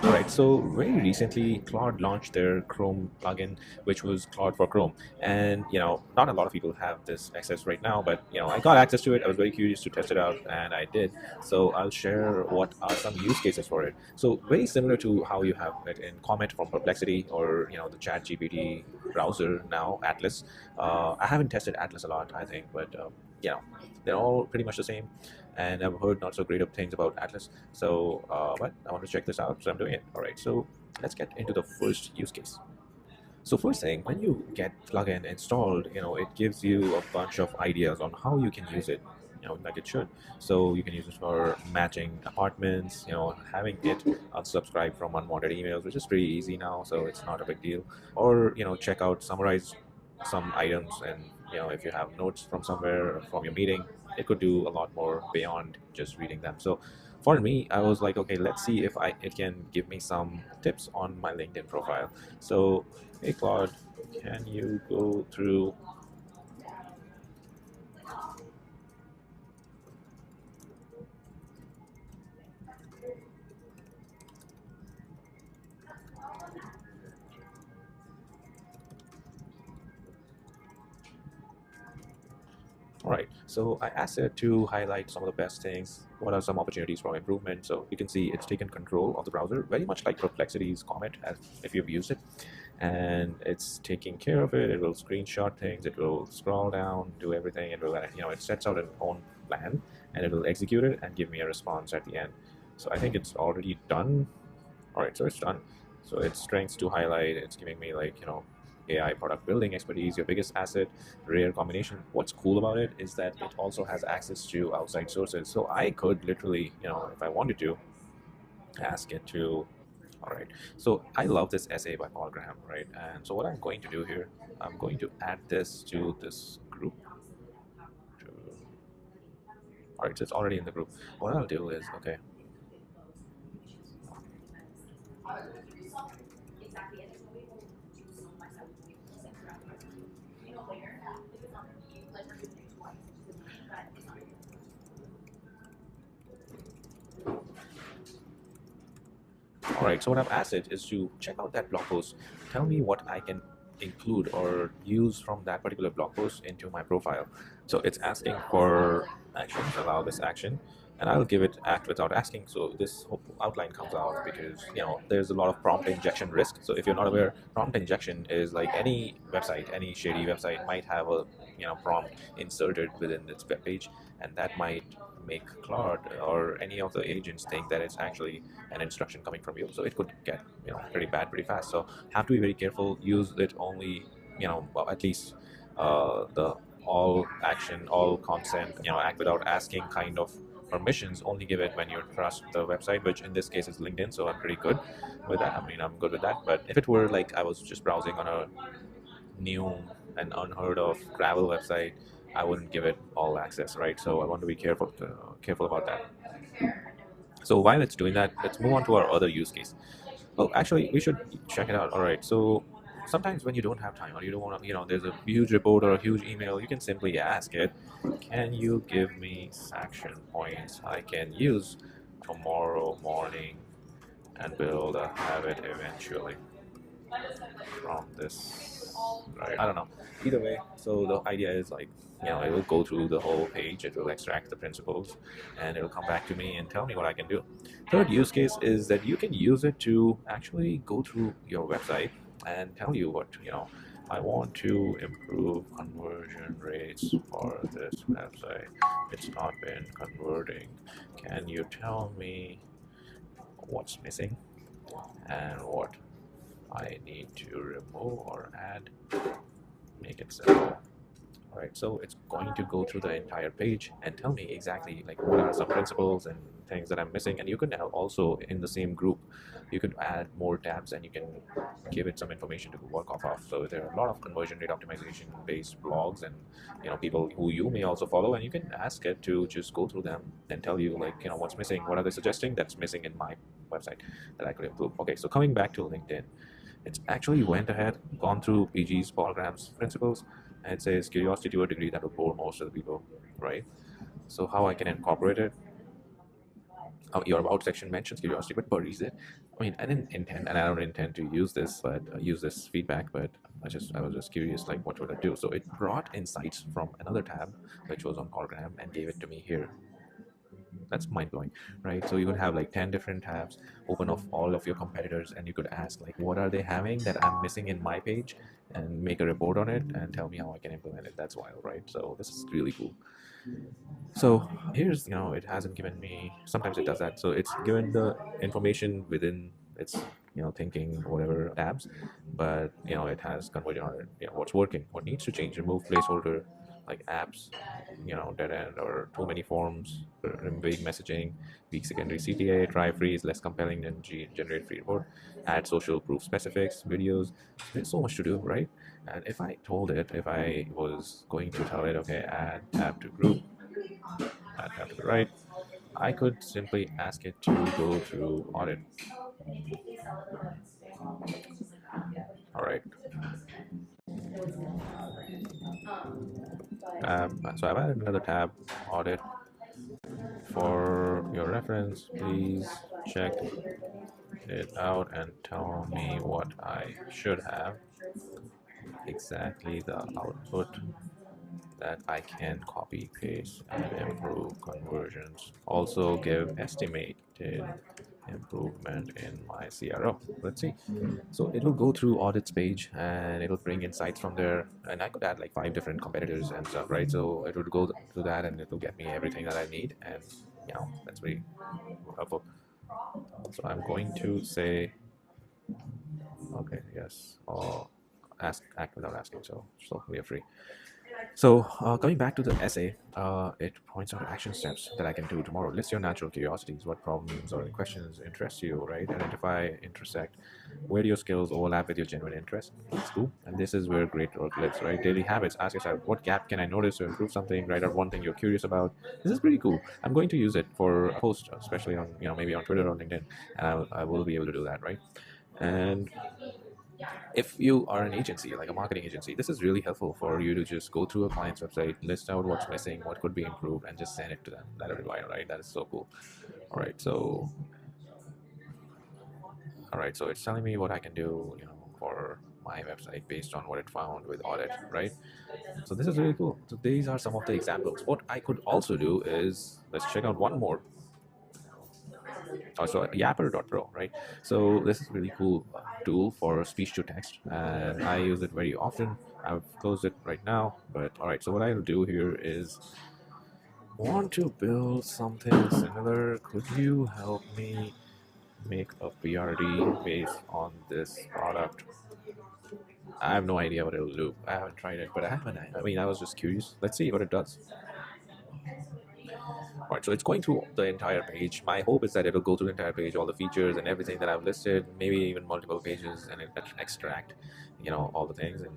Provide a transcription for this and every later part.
All right, so very recently, Claude launched their Chrome plugin, which was Claude for Chrome. And, not a lot of people have this access right now, but, I got access to it. I was very curious to test it out, and I did. So I'll share what are some use cases for it. So very similar to how you have it in Comet from Perplexity or, the Chat GPT browser now, Atlas. I haven't tested Atlas a lot, I think, but, they're all pretty much the same. And I've heard not so great of things about Atlas. So, but I want to check this out, so I'm doing it. All right, so let's get into the first use case. So first thing, when you get plugin installed, it gives you a bunch of ideas on how you can use it, like it should. So you can use it for matching apartments, having it unsubscribe from unwanted emails, which is pretty easy now, so it's not a big deal. Or, check out, summarize some items, and if you have notes from somewhere from your meeting, it could do a lot more beyond just reading them. So for me, I was like, okay, let's see if it can give me some tips on my LinkedIn profile. So, hey Claude, can you go through? All right, so I asked it to highlight some of the best things. What are some opportunities for improvement? So you can see it's taken control of the browser, very much like Perplexity's Comet, as if you've used it, and it's taking care of it. It will screenshot things. It will scroll down, do everything. It will, it sets out an own plan, and it will execute it and give me a response at the end. So I think it's already done. All right, so it's done. So it's strengths to highlight. It's giving me like, AI product building expertise, your biggest asset, rare combination. What's cool about it is that it also has access to outside sources. So I could literally, if I wanted to, ask it to. All right. So I love this essay by Paul Graham, right? And so what I'm going to do here, I'm going to add this to this group. All right, so it's already in the group. What I'll do is, okay, all right, so what I've asked it is to check out that blog post. Tell me what I can include or use from that particular blog post into my profile. So it's asking for actions, allow this action, and I'll give it act without asking. So this outline comes out because there's a lot of prompt injection risk. So if you're not aware, prompt injection is like any website, any shady website might have a prompt inserted within its web page, and that might make Claude or any of the agents think that it's actually an instruction coming from you. So it could get pretty bad pretty fast. So have to be very careful. Use it only well, at least the all action, all consent, act without asking kind of permissions. Only give it when you trust the website, which in this case is LinkedIn. So I'm pretty good with that. I mean, I'm good with that. But if it were like I was just browsing on a new and unheard of travel website, I wouldn't give it all access, right? So I want to be careful about that. So while it's doing that, let's move on to our other use case. Oh, actually, we should check it out. All right. So sometimes when you don't have time or you don't want to, there's a huge report or a huge email, you can simply ask it, can you give me action points I can use tomorrow morning and build a habit eventually from this, right? I don't know. Either way, so the idea is like, it will go through the whole page, it will extract the principles, and it will come back to me and tell me what I can do. Third use case is that you can use it to actually go through your website and tell you what, I want to improve conversion rates for this website. It's not been converting. Can you tell me what's missing and what I need to remove or add? Make it simple. All right, so it's going to go through the entire page and tell me exactly like what are some principles and things that I'm missing. And you can also in the same group, you can add more tabs and you can give it some information to work off of. So there are a lot of conversion rate optimization based blogs and people who you may also follow, and you can ask it to just go through them and tell you like what's missing, what are they suggesting that's missing in my website that I could improve. Okay, so coming back to LinkedIn, it's actually went ahead, gone through PG's Paul Graham's principles, and it says curiosity to a degree that will bore most of the people, right? So how I can incorporate it? your about section mentions curiosity but buries it. I mean, I didn't intend, and I don't intend to use this, but use this feedback, but I was just curious, like what would it do? So it brought insights from another tab which was on hologram and gave it to me here. That's mind-blowing, right? So you could have like 10 different tabs open of all of your competitors, and you could ask like what are they having that I'm missing in my page, and make a report on it and tell me how I can implement it. That's wild, right? So this is really cool. So here's, it hasn't given me, sometimes it does that. So it's given the information within its, thinking, whatever tabs, but, it has conversion on it, what's working, what needs to change, remove placeholder, like apps, dead end or too many forms, vague messaging, weak secondary CTA, try free is less compelling than generate free report, add social proof specifics, videos. There's so much to do, right? And if I was going to tell it, okay, add tab to group, add tab to the right, I could simply ask it to go through audit. All right. So I've added another tab, audit. For your reference, please check it out and tell me what I should have. Exactly the output that I can copy, paste, and improve conversions. Also give estimated improvement in my CRO. Let's see. So it will go through audits page and it'll bring insights from there. And I could add like 5 different competitors and stuff, right? So it would go to that and it will get me everything that I need. And that's very helpful. So I'm going to say, okay, yes, or act without asking. So we are free. So coming back to the essay, it points out action steps that I can do tomorrow. List your natural curiosities. What problems or questions interest you, right? Identify, intersect. Where do your skills overlap with your genuine interest? That's cool. And this is where great work lives, right? Daily habits. Ask yourself, what gap can I notice to improve something? Write out one thing you're curious about. This is pretty cool. I'm going to use it for a post, especially on, maybe on Twitter or LinkedIn, and I will be able to do that, right? And if you are an agency, like a marketing agency, this is really helpful for you to just go through a client's website, list out what's missing, what could be improved, and just send it to them. Let it reply, right? That is so cool. All right, so it's telling me what I can do, for my website based on what it found with audit, right? So this is really cool. So these are some of the examples. What I could also do is, let's check out one more. Also yapper.pro, right? So this is really cool tool for speech to text, and I use it very often. I've closed it right now, but all right, so what I'll do here is want to build something similar. Could you help me make a PRD based on this product? I have no idea what it'll do. I haven't tried it, but I was just curious. Let's see what it does. All right, so it's going through the entire page. My hope is that it'll go through the entire page, all the features and everything that I've listed, maybe even multiple pages, and it extract, all the things. And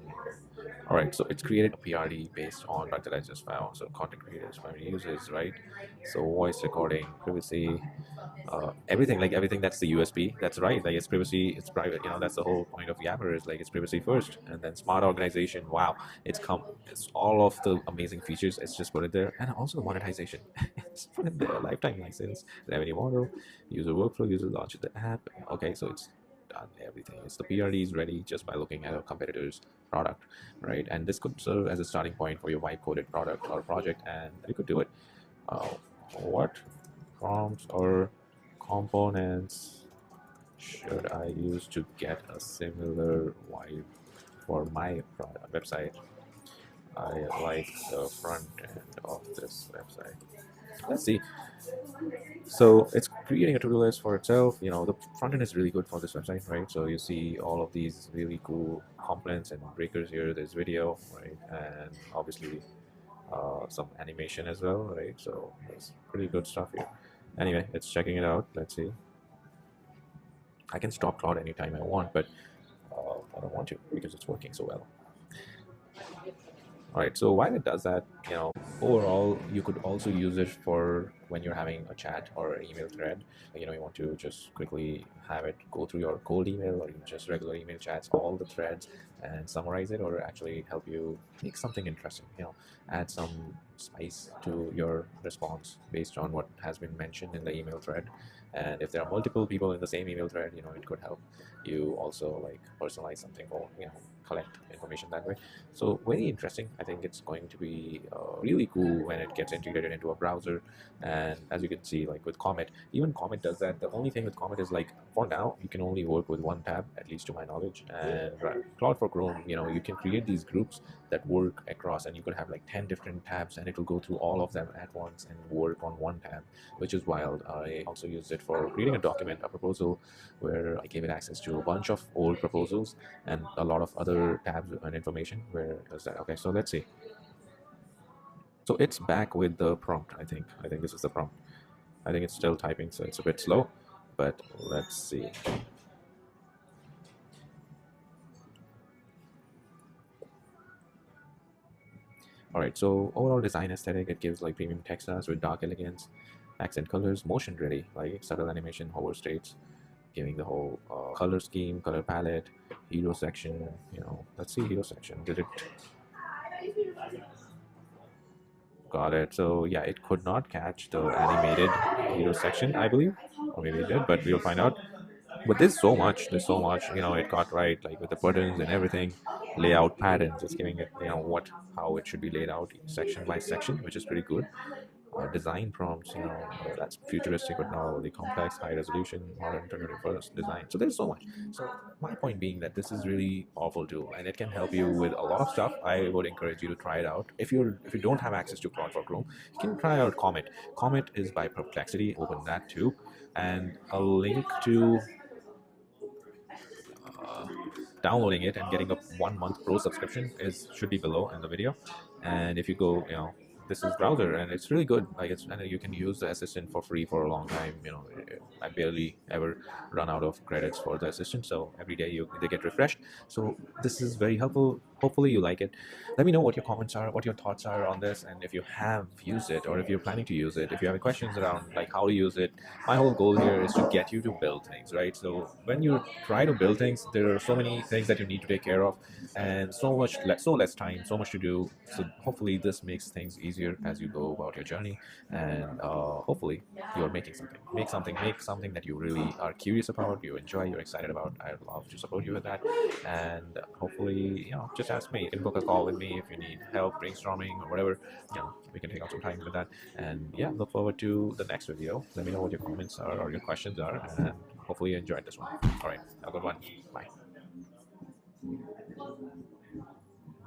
all right, so it's created a PRD based on that I just found. So content creators, primary users, right? So voice recording, privacy, everything, like everything that's the USB. That's right. Like it's privacy, it's private. That's the whole point of Yapper, is like it's privacy first, and then smart organization. Wow, it's all of the amazing features. It's just put it there, and also the monetization. It's put in there, lifetime license, revenue model, user workflow, user launches the app. Okay, so it's done everything. It's the PRD is ready just by looking at a competitor's product, right? And this could serve as a starting point for your white coded product or project, and you could do it. What prompts or components should I use to get a similar vibe for my website? I like the front end of this website. Let's see. So it's creating a to-do list for itself. The front end is really good for this website, right? So you see all of these really cool components and breakers here. There's video, right? And obviously some animation as well, right? So there's pretty good stuff here. Anyway, it's checking it out. Let's see. I can stop Claude anytime I want, but I don't want to because it's working so well. All right, so while it does that, Overall, you could also use it for when you're having a chat or an email thread. You want to just quickly have it go through your cold email or just regular email chats, all the threads, and summarize it, or actually help you make something interesting. Add some spice to your response based on what has been mentioned in the email thread. And if there are multiple people in the same email thread, it could help you also like personalize something, or collect information that way. So very interesting. I think it's going to be really cool when it gets integrated into a browser. And as you can see, like with Comet, even Comet does that. The only thing with Comet is like for now you can only work with one tab, at least to my knowledge. And Claude for Chrome, you can create these groups that work across, and you could have like 10 different tabs, and it will go through all of them at once and work on one tab, which is wild. I also used it for creating a document, a proposal, where I gave it access to a bunch of old proposals and a lot of other tabs and information. Where is that? Okay, so let's see. So it's back with the prompt. I think this is the prompt. I think it's still typing, so it's a bit slow, but let's see. All right, so overall design aesthetic, it gives like premium textiles with dark elegance, accent colors, motion ready, like subtle animation, hover states, giving the whole color scheme, color palette, hero section. Let's see hero section. Did it? Got it. So yeah, it could not catch the animated hero section, I believe, or maybe it did, but we'll find out. But there's so much, it got right, like with the buttons and everything, layout patterns. It's giving it, how it should be laid out section by section, which is pretty good. Design prompts, that's futuristic but not overly complex, high resolution, modern 21st design. So there's so much. So my point being that this is really powerful tool, and it can help you with a lot of stuff. I would encourage you to try it out. If you don't have access to Claude for Chrome, you can try out Comet. Comet is by Perplexity. Open that too, and a link to uh, downloading it and getting a 1 month pro subscription is should be below in the video. And if you go, this is browser, and it's really good. Like and you can use the assistant for free for a long time. I barely ever run out of credits for the assistant, so every day they get refreshed. So this is very helpful. Hopefully you like it. Let me know what your comments are, what your thoughts are on this, and if you have used it or if you're planning to use it. If you have any questions around like how to use it, my whole goal here is to get you to build things, right? So when you try to build things, there are so many things that you need to take care of, and so less time, so much to do. So hopefully this makes things easier as you go about your journey, and hopefully you're make something that you really are curious about, you enjoy, you're excited about. I'd love to support you with that. And hopefully, just ask me. You can book a call with me if you need help brainstorming or whatever. We can take out some time with that. And yeah, look forward to the next video. Let me know what your comments are or your questions are, and hopefully you enjoyed this one. All right, have a good one. Bye.